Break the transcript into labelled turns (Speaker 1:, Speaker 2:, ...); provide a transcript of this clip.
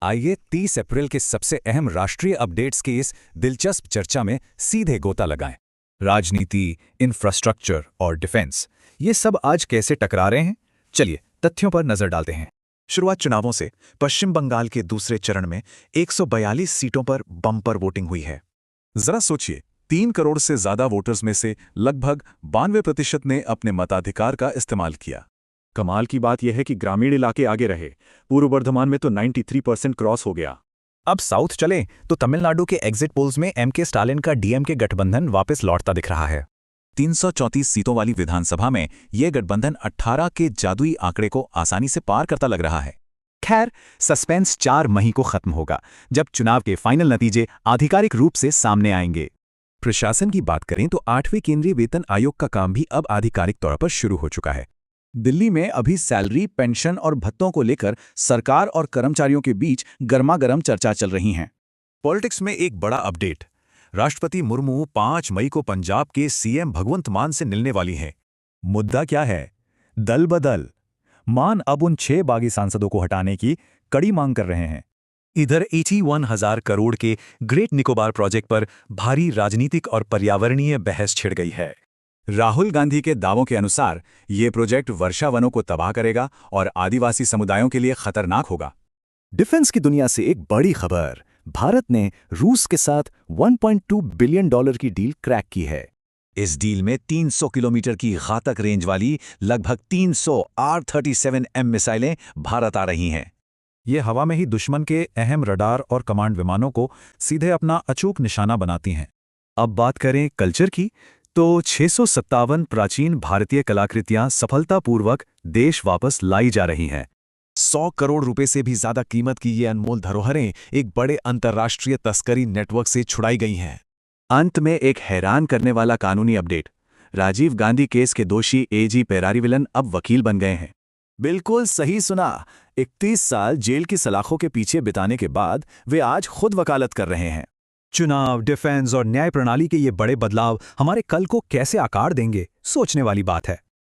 Speaker 1: आइए 30 अप्रैल के सबसे अहम राष्ट्रीय अपडेट्स की इस दिलचस्प चर्चा में सीधे गोता लगाएं। राजनीति, इंफ्रास्ट्रक्चर और डिफेंस, ये सब आज कैसे टकरा रहे हैं? चलिए तथ्यों पर नजर डालते हैं।
Speaker 2: शुरुआत चुनावों से पश्चिम बंगाल के दूसरे चरण में 142 सीटों पर बम्पर वोटिंग हुई है।
Speaker 3: जरा सोचिए, 3 करोड़ से ज्यादा वोटर्स में से लगभग 92% ने अपने मताधिकार का इस्तेमाल किया।
Speaker 4: कमाल की बात यह है कि ग्रामीण इलाके आगे रहे। पूर्व वर्धमान में तो 93% क्रॉस हो गया।
Speaker 1: अब साउथ चलें तो तमिलनाडु के एग्जिट पोल्स में एम.के. स्टालिन का डीएमके गठबंधन वापस लौटता दिख रहा है।
Speaker 3: 334 सीटों वाली विधानसभा में यह गठबंधन 18 के जादुई आंकड़े को आसानी से पार करता लग रहा है।
Speaker 1: खैर, सस्पेंस 4 मई को खत्म होगा, जब चुनाव के फाइनल नतीजे आधिकारिक रूप से सामने आएंगे। प्रशासन की बात करें तो 8वें केंद्रीय वेतन आयोग का काम भी अब आधिकारिक तौर पर शुरू हो चुका है। दिल्ली में अभी सैलरी, पेंशन और भत्तों को लेकर सरकार और कर्मचारियों के बीच गर्मागर्म चर्चा चल रही है।
Speaker 3: पॉलिटिक्स में एक बड़ा अपडेट। राष्ट्रपति मुर्मू 5 मई को पंजाब के सीएम भगवंत मान से मिलने वाली हैं।
Speaker 1: मुद्दा क्या है? दल बदल। मान अब उन 6 बागी सांसदों को हटाने की कड़ी मांग कर रहे हैं। इधर 81,000 करोड़ के ग्रेट निकोबार प्रोजेक्ट पर भारी राजनीतिक और पर्यावरणीय बहस छिड़ गई है। राहुल गांधी के दावों के अनुसार ये प्रोजेक्ट वर्षा वनों को तबाह करेगा और आदिवासी समुदायों के लिए खतरनाक होगा। डिफेंस की दुनिया से एक बड़ी खबर। भारत ने रूस के साथ $1.2 बिलियन की डील क्रैक की है।
Speaker 3: इस डील में 300 किलोमीटर की घातक रेंज वाली लगभग 300 R-37M मिसाइलें भारत आ रही हैं।
Speaker 1: ये हवा में ही दुश्मन के अहम रडार और कमांड विमानों को सीधे अपना अचूक निशाना बनाती हैं। अब बात करें कल्चर की, तो 657 प्राचीन भारतीय कलाकृतियां सफलतापूर्वक देश वापस लाई जा रही हैं।
Speaker 3: 100 करोड़ रुपए से भी ज्यादा कीमत की ये अनमोल धरोहरें एक बड़े अंतर्राष्ट्रीय तस्करी नेटवर्क से छुड़ाई गई हैं।
Speaker 2: अंत में एक हैरान करने वाला कानूनी अपडेट। राजीव गांधी केस के दोषी एजी पेरारीविलन अब वकील बन गए हैं।
Speaker 1: बिल्कुल सही सुना। 31 साल जेल की सलाखों के पीछे बिताने के बाद वे आज खुद वकालत कर रहे हैं। चुनाव, डिफेंस और न्याय प्रणाली के ये बड़े बदलाव हमारे कल को कैसे आकार देंगे, सोचने वाली बात है।